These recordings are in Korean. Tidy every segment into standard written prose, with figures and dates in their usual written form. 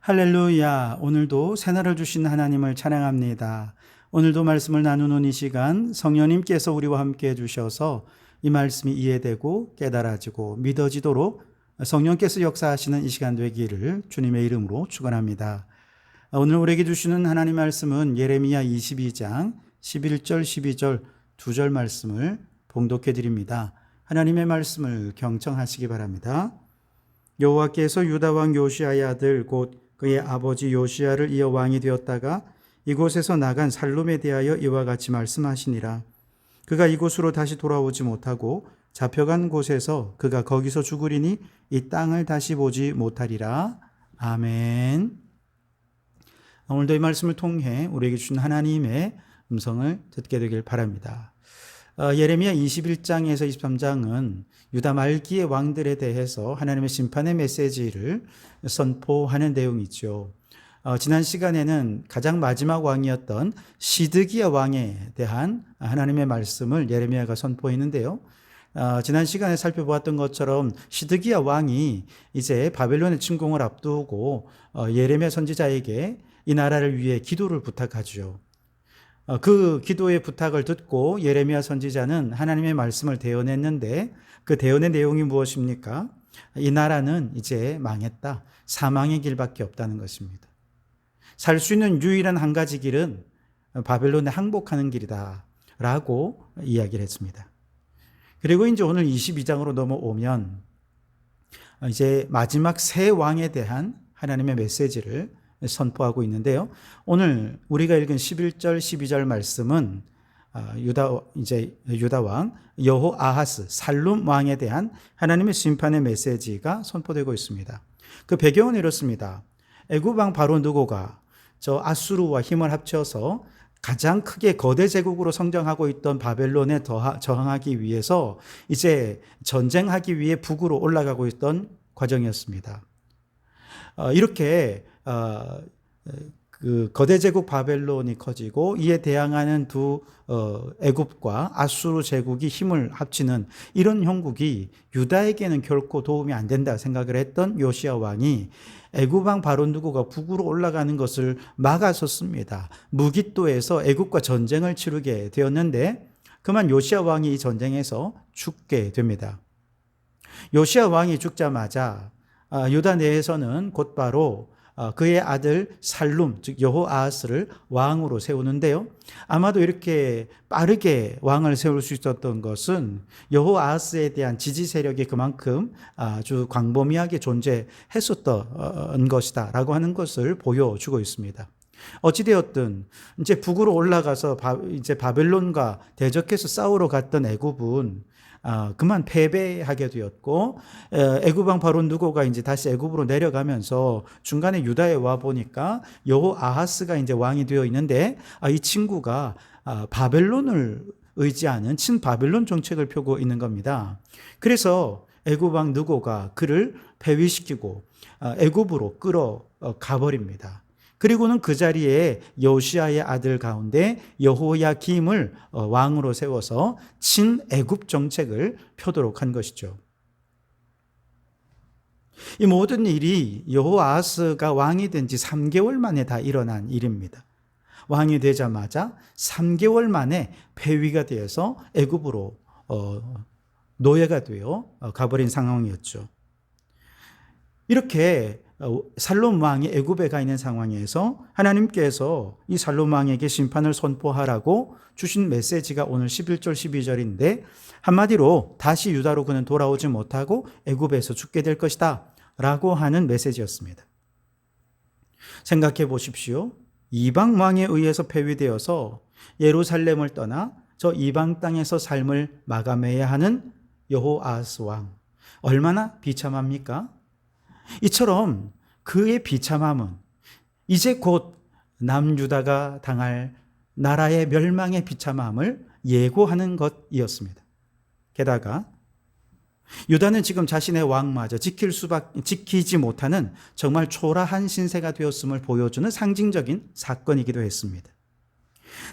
할렐루야. 오늘도 새날을 주신 하나님을 찬양합니다. 오늘도 말씀을 나누는 이 시간 성령님께서 우리와 함께 해주셔서 이 말씀이 이해되고 깨달아지고 믿어지도록 성령께서 역사하시는 이 시간 되기를 주님의 이름으로 축원합니다. 오늘 우리에게 주시는 하나님 말씀은 예레미야 22장 11절 12절 2절 말씀을 봉독해 드립니다. 하나님의 말씀을 경청하시기 바랍니다. 여호와께서 유다 왕 요시아의 아들 곧 그의 아버지 요시아를 이어 왕이 되었다가 이곳에서 나간 살룸에 대하여 이와 같이 말씀하시니라. 그가 이곳으로 다시 돌아오지 못하고 잡혀간 곳에서 그가 거기서 죽으리니 이 땅을 다시 보지 못하리라. 아멘. 오늘도 이 말씀을 통해 우리에게 주신 하나님의 음성을 듣게 되길 바랍니다. 예레미야 21장에서 23장은 유다 말기의 왕들에 대해서 하나님의 심판의 메시지를 선포하는 내용이죠. 지난 시간에는 가장 마지막 왕이었던 시드기야 왕에 대한 하나님의 말씀을 예레미야가 선포했는데요. 지난 시간에 살펴보았던 것처럼 시드기야 왕이 이제 바벨론의 침공을 앞두고 예레미야 선지자에게 이 나라를 위해 기도를 부탁하죠. 그 기도의 부탁을 듣고 예레미야 선지자는 하나님의 말씀을 대언했는데 그 대언의 내용이 무엇입니까? 이 나라는 이제 망했다. 사망의 길밖에 없다는 것입니다. 살 수 있는 유일한 한 가지 길은 바벨론에 항복하는 길이다 라고 이야기를 했습니다. 그리고 이제 오늘 22장으로 넘어오면 이제 마지막 새 왕에 대한 하나님의 메시지를 선포하고 있는데요. 오늘 우리가 읽은 11절, 12절 말씀은 유다 왕 여호아하스 살룸 왕에 대한 하나님의 심판의 메시지가 선포되고 있습니다. 그 배경은 이렇습니다. 애굽 왕 바로 느고가 저 아수르와 힘을 합쳐서 가장 크게 거대 제국으로 성장하고 있던 바벨론에 저항하기 위해서 이제 전쟁하기 위해 북으로 올라가고 있던 과정이었습니다. 이렇게 그 거대 제국 바벨론이 커지고 이에 대항하는 두 애굽과 아수르 제국이 힘을 합치는 이런 형국이 유다에게는 결코 도움이 안 된다 생각을 했던 요시야 왕이 애굽 왕 바로 느고가 북으로 올라가는 것을 막아섰습니다. 무깃도에서 애굽과 전쟁을 치르게 되었는데 그만 요시야 왕이 이 전쟁에서 죽게 됩니다. 요시야 왕이 죽자마자 유다 내에서는 곧바로 그의 아들 살룸, 즉 여호아하스를 왕으로 세우는데요. 아마도 이렇게 빠르게 왕을 세울 수 있었던 것은 여호아하스에 대한 지지 세력이 그만큼 아주 광범위하게 존재했었던 것이다 라고 하는 것을 보여주고 있습니다. 어찌되었든 이제 북으로 올라가서 이제 바벨론과 대적해서 싸우러 갔던 애굽은 그만 패배하게 되었고 애굽 왕 바로 느고가 이제 다시 애굽으로 내려가면서 중간에 유다에 와 보니까 여호아하스가 이제 왕이 되어 있는데 이 친구가 바벨론을 의지하는 친바벨론 정책을 펴고 있는 겁니다. 그래서 애굽 왕 느고가 그를 폐위시키고 애굽으로 끌어가 버립니다. 그리고는 그 자리에 요시아의 아들 가운데 여호야김을 왕으로 세워서 친애굽 정책을 펴도록 한 것이죠. 이 모든 일이 여호아하스가 왕이 된 지 3개월 만에 다 일어난 일입니다. 왕이 되자마자 3개월 만에 폐위가 되어서 애굽으로 노예가 되어 가버린 상황이었죠. 이렇게 살롬 왕이 애굽에 가 있는 상황에서 하나님께서 이 살롬 왕에게 심판을 선포하라고 주신 메시지가 오늘 11절 12절인데 한마디로 다시 유다로 그는 돌아오지 못하고 애굽에서 죽게 될 것이다 라고 하는 메시지였습니다. 생각해 보십시오. 이방 왕에 의해서 폐위되어서 예루살렘을 떠나 저 이방 땅에서 삶을 마감해야 하는 여호아하스 왕, 얼마나 비참합니까? 이처럼 그의 비참함은 이제 곧 남유다가 당할 나라의 멸망의 비참함을 예고하는 것이었습니다. 게다가 유다는 지금 자신의 왕마저 지키지 못하는 정말 초라한 신세가 되었음을 보여주는 상징적인 사건이기도 했습니다.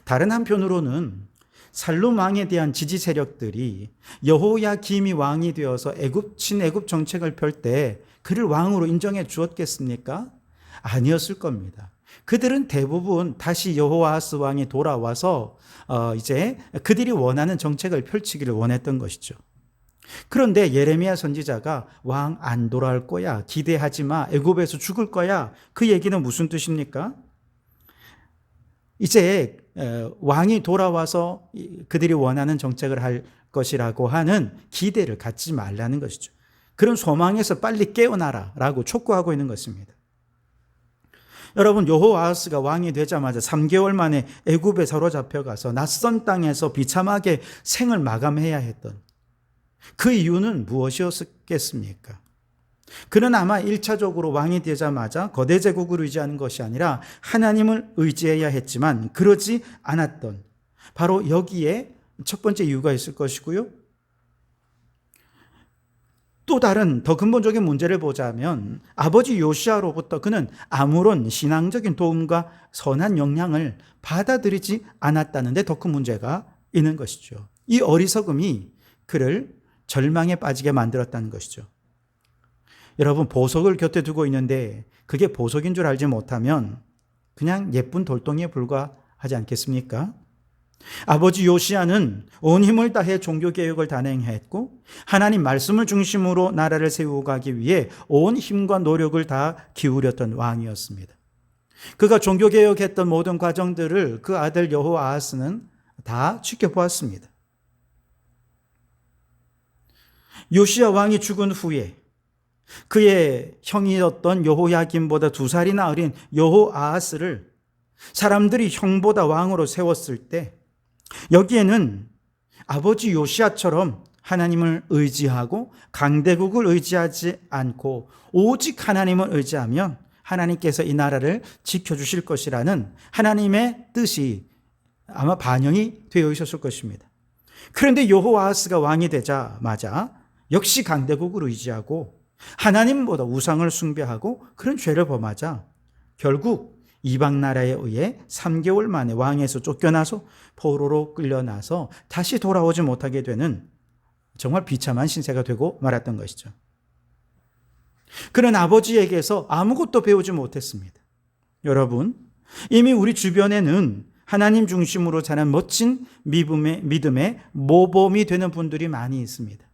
다른 한편으로는 살룸 왕에 대한 지지 세력들이 여호야김이 왕이 되어서 친애굽 정책을 펼 때 그를 왕으로 인정해 주었겠습니까? 아니었을 겁니다. 그들은 대부분 다시 여호아하스 왕이 돌아와서 이제 그들이 원하는 정책을 펼치기를 원했던 것이죠. 그런데 예레미야 선지자가 왕 안 돌아올 거야, 기대하지 마, 애굽에서 죽을 거야, 그 얘기는 무슨 뜻입니까? 이제 왕이 돌아와서 그들이 원하는 정책을 할 것이라고 하는 기대를 갖지 말라는 것이죠. 그런 소망에서 빨리 깨어나라 라고 촉구하고 있는 것입니다. 여러분, 여호아하스가 왕이 되자마자 3개월 만에 애굽에 사로잡혀가서 낯선 땅에서 비참하게 생을 마감해야 했던 그 이유는 무엇이었겠습니까? 그는 아마 1차적으로 왕이 되자마자 거대 제국을 의지하는 것이 아니라 하나님을 의지해야 했지만 그러지 않았던 바로 여기에 첫 번째 이유가 있을 것이고요. 또 다른 더 근본적인 문제를 보자면 아버지 요시아로부터 그는 아무런 신앙적인 도움과 선한 영향을 받아들이지 않았다는 데 더 큰 문제가 있는 것이죠. 이 어리석음이 그를 절망에 빠지게 만들었다는 것이죠. 여러분, 보석을 곁에 두고 있는데 그게 보석인 줄 알지 못하면 그냥 예쁜 돌덩이에 불과하지 않겠습니까? 아버지 요시아는 온 힘을 다해 종교개혁을 단행했고 하나님 말씀을 중심으로 나라를 세우가기 위해 온 힘과 노력을 다 기울였던 왕이었습니다. 그가 종교개혁했던 모든 과정들을 그 아들 여호아하스는 다 지켜보았습니다. 요시아 왕이 죽은 후에 그의 형이었던 여호야김보다 2살이나 어린 여호아하스를 사람들이 형보다 왕으로 세웠을 때 여기에는 아버지 요시아처럼 하나님을 의지하고 강대국을 의지하지 않고 오직 하나님을 의지하면 하나님께서 이 나라를 지켜주실 것이라는 하나님의 뜻이 아마 반영이 되어 있었을 것입니다. 그런데 여호아하스가 왕이 되자마자 역시 강대국을 의지하고 하나님보다 우상을 숭배하고 그런 죄를 범하자 결국 이방 나라에 의해 3개월 만에 왕에서 쫓겨나서 포로로 끌려나서 다시 돌아오지 못하게 되는 정말 비참한 신세가 되고 말았던 것이죠. 그는 아버지에게서 아무것도 배우지 못했습니다. 여러분, 이미 우리 주변에는 하나님 중심으로 자란 멋진 믿음의 모범이 되는 분들이 많이 있습니다.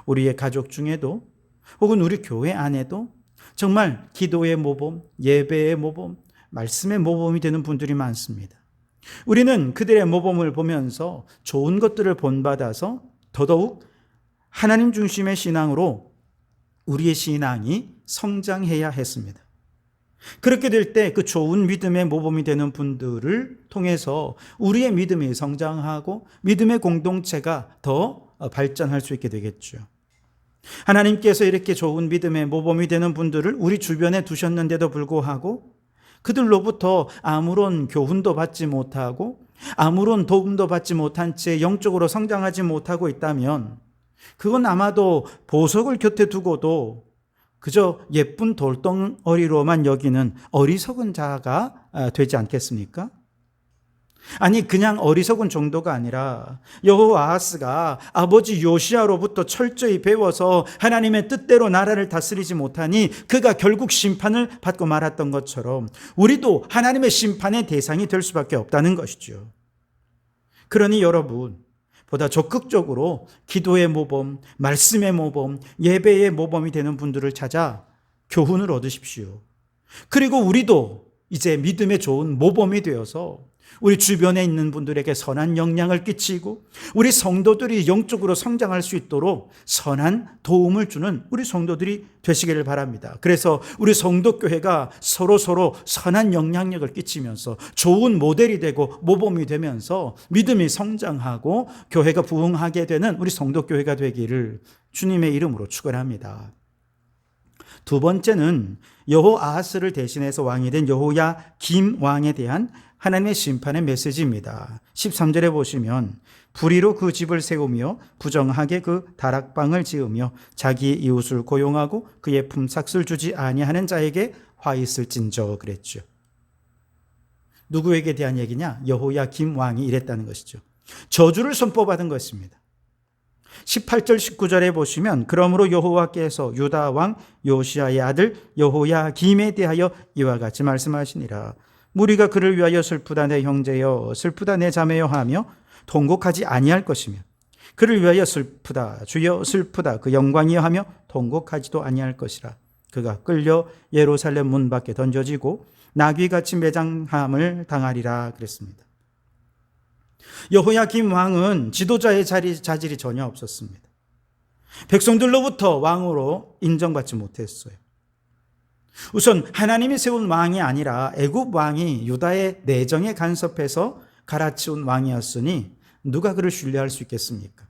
우리의 가족 중에도 혹은 우리 교회 안에도 정말 기도의 모범, 예배의 모범, 말씀의 모범이 되는 분들이 많습니다. 우리는 그들의 모범을 보면서 좋은 것들을 본받아서 더더욱 하나님 중심의 신앙으로 우리의 신앙이 성장해야 했습니다. 그렇게 될 때 그 좋은 믿음의 모범이 되는 분들을 통해서 우리의 믿음이 성장하고 믿음의 공동체가 더 발전할 수 있게 되겠죠. 하나님께서 이렇게 좋은 믿음의 모범이 되는 분들을 우리 주변에 두셨는데도 불구하고 그들로부터 아무런 교훈도 받지 못하고 아무런 도움도 받지 못한 채 영적으로 성장하지 못하고 있다면 그건 아마도 보석을 곁에 두고도 그저 예쁜 돌덩어리로만 여기는 어리석은 자가 되지 않겠습니까? 아니, 그냥 어리석은 정도가 아니라 여호아하스가 아버지 요시아로부터 철저히 배워서 하나님의 뜻대로 나라를 다스리지 못하니 그가 결국 심판을 받고 말았던 것처럼 우리도 하나님의 심판의 대상이 될 수밖에 없다는 것이죠. 그러니 여러분, 보다 적극적으로 기도의 모범, 말씀의 모범, 예배의 모범이 되는 분들을 찾아 교훈을 얻으십시오. 그리고 우리도 이제 믿음의 좋은 모범이 되어서 우리 주변에 있는 분들에게 선한 영향을 끼치고 우리 성도들이 영적으로 성장할 수 있도록 선한 도움을 주는 우리 성도들이 되시기를 바랍니다. 그래서 우리 성도교회가 서로 선한 영향력을 끼치면서 좋은 모델이 되고 모범이 되면서 믿음이 성장하고 교회가 부흥하게 되는 우리 성도교회가 되기를 주님의 이름으로 축원합니다. 두 번째는 여호아하스를 대신해서 왕이 된 여호야김 왕에 대한 하나님의 심판의 메시지입니다. 13절에 보시면 불의로 그 집을 세우며 부정하게 그 다락방을 지으며 자기 이웃을 고용하고 그의 품삯을 주지 아니하는 자에게 화 있을진저 그랬죠. 누구에게 대한 얘기냐? 여호야김 왕이 이랬다는 것이죠. 저주를 선포받은 것입니다. 18절 19절에 보시면 그러므로 여호와께서 유다 왕 요시야의 아들 여호야김에 대하여 이와 같이 말씀하시니라. 무리가 그를 위하여 슬프다 내 형제여 슬프다 내 자매여 하며 통곡하지 아니할 것이며 그를 위하여 슬프다 주여 슬프다 그 영광이여 하며 통곡하지도 아니할 것이라. 그가 끌려 예루살렘 문 밖에 던져지고 나귀같이 매장함을 당하리라 그랬습니다. 여호야김 왕은 지도자의 자질이 전혀 없었습니다. 백성들로부터 왕으로 인정받지 못했어요. 우선 하나님이 세운 왕이 아니라 애굽 왕이 유다의 내정에 간섭해서 갈아치운 왕이었으니 누가 그를 신뢰할 수 있겠습니까?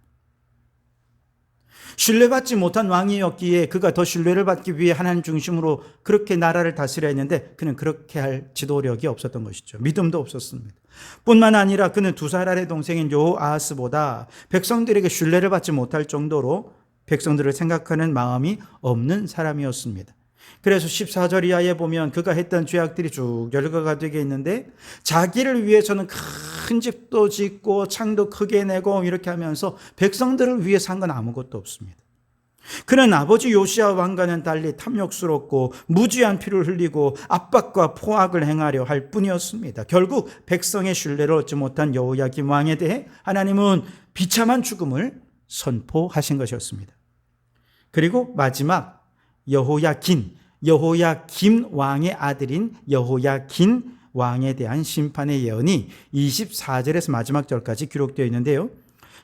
신뢰받지 못한 왕이었기에 그가 더 신뢰를 받기 위해 하나님 중심으로 그렇게 나라를 다스려 했는데 그는 그렇게 할 지도력이 없었던 것이죠. 믿음도 없었습니다. 뿐만 아니라 그는 2살 아래 동생인 여호아하스보다 백성들에게 신뢰를 받지 못할 정도로 백성들을 생각하는 마음이 없는 사람이었습니다. 그래서 14절 이하에 보면 그가 했던 죄악들이 쭉 열거가 되게 있는데 자기를 위해서는 큰 집도 짓고 창도 크게 내고 이렇게 하면서 백성들을 위해서 한 건 아무것도 없습니다. 그는 아버지 요시야 왕과는 달리 탐욕스럽고 무지한 피를 흘리고 압박과 포악을 행하려 할 뿐이었습니다. 결국 백성의 신뢰를 얻지 못한 여호야김 왕에 대해 하나님은 비참한 죽음을 선포하신 것이었습니다. 그리고 마지막 여호야김 왕의 아들인 여호야긴 왕에 대한 심판의 예언이 24절에서 마지막 절까지 기록되어 있는데요.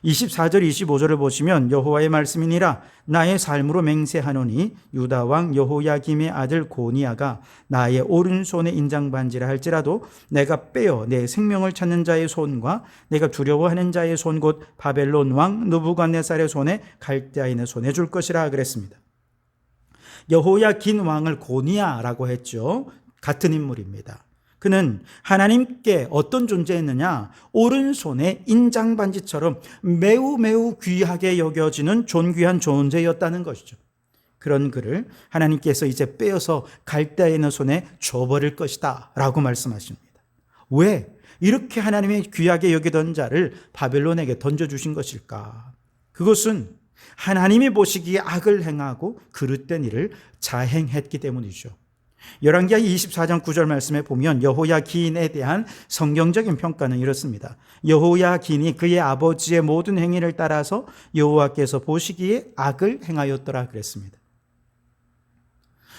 24절 25절을 보시면 여호와의 말씀이니라 나의 삶으로 맹세하노니 유다 왕 여호야김의 아들 고니야가 나의 오른손에 인장반지라 할지라도 내가 빼어 내 생명을 찾는 자의 손과 내가 두려워하는 자의 손 곧 바벨론 왕 느부갓네살의 손에 갈대아인의 손에 줄 것이라 그랬습니다. 여호야긴 왕을 고니야라고 했죠. 같은 인물입니다. 그는 하나님께 어떤 존재였느냐? 오른손에 인장반지처럼 매우 매우 귀하게 여겨지는 존귀한 존재였다는 것이죠. 그런 그를 하나님께서 이제 빼어서 갈대아인의 손에 줘버릴 것이다 라고 말씀하십니다. 왜 이렇게 하나님의 귀하게 여기던 자를 바벨론에게 던져주신 것일까? 그것은 하나님이 보시기에 악을 행하고 그릇된 일을 자행했기 때문이죠. 열왕기하 24장 9절 말씀에 보면 여호야긴에 대한 성경적인 평가는 이렇습니다. 여호야긴이 그의 아버지의 모든 행위를 따라서 여호와께서 보시기에 악을 행하였더라 그랬습니다.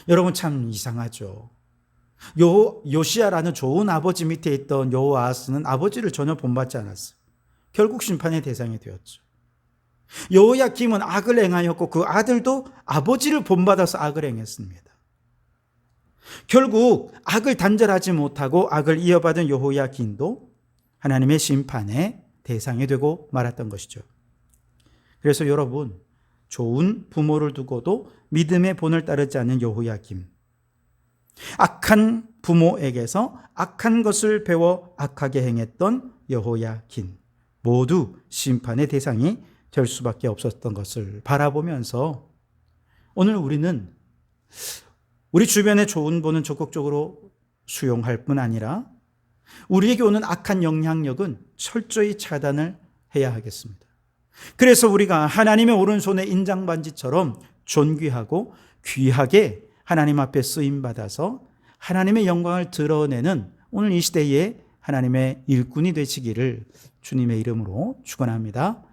여러분 참 이상하죠. 요시야라는 좋은 아버지 밑에 있던 여호아하스는 아버지를 전혀 본받지 않았어요. 결국 심판의 대상이 되었죠. 여호야김은 악을 행하였고 그 아들도 아버지를 본받아서 악을 행했습니다. 결국 악을 단절하지 못하고 악을 이어받은 여호야긴도 하나님의 심판의 대상이 되고 말았던 것이죠. 그래서 여러분, 좋은 부모를 두고도 믿음의 본을 따르지 않는 여호야김, 악한 부모에게서 악한 것을 배워 악하게 행했던 여호야긴, 모두 심판의 대상이 될 수밖에 없었던 것을 바라보면서 오늘 우리는 우리 주변의 좋은 본은 적극적으로 수용할 뿐 아니라 우리에게 오는 악한 영향력은 철저히 차단을 해야 하겠습니다. 그래서 우리가 하나님의 오른손의 인장반지처럼 존귀하고 귀하게 하나님 앞에 쓰임받아서 하나님의 영광을 드러내는 오늘 이 시대에 하나님의 일꾼이 되시기를 주님의 이름으로 축원합니다.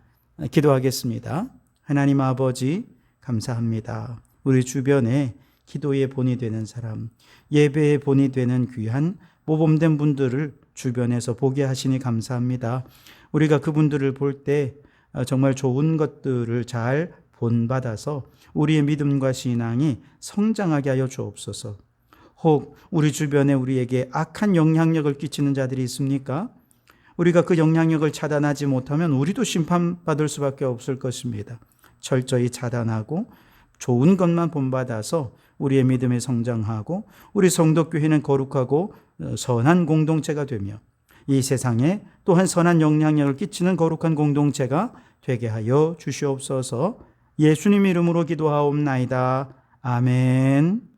기도하겠습니다. 하나님 아버지 감사합니다. 우리 주변에 기도의 본이 되는 사람, 예배의 본이 되는 귀한 모범된 분들을 주변에서 보게 하시니 감사합니다. 우리가 그분들을 볼 때 정말 좋은 것들을 잘 본받아서 우리의 믿음과 신앙이 성장하게 하여 주옵소서. 혹 우리 주변에 우리에게 악한 영향력을 끼치는 자들이 있습니까? 우리가 그 영향력을 차단하지 못하면 우리도 심판받을 수밖에 없을 것입니다. 철저히 차단하고 좋은 것만 본받아서 우리의 믿음이 성장하고 우리 성도교회는 거룩하고 선한 공동체가 되며 이 세상에 또한 선한 영향력을 끼치는 거룩한 공동체가 되게 하여 주시옵소서. 예수님 이름으로 기도하옵나이다. 아멘.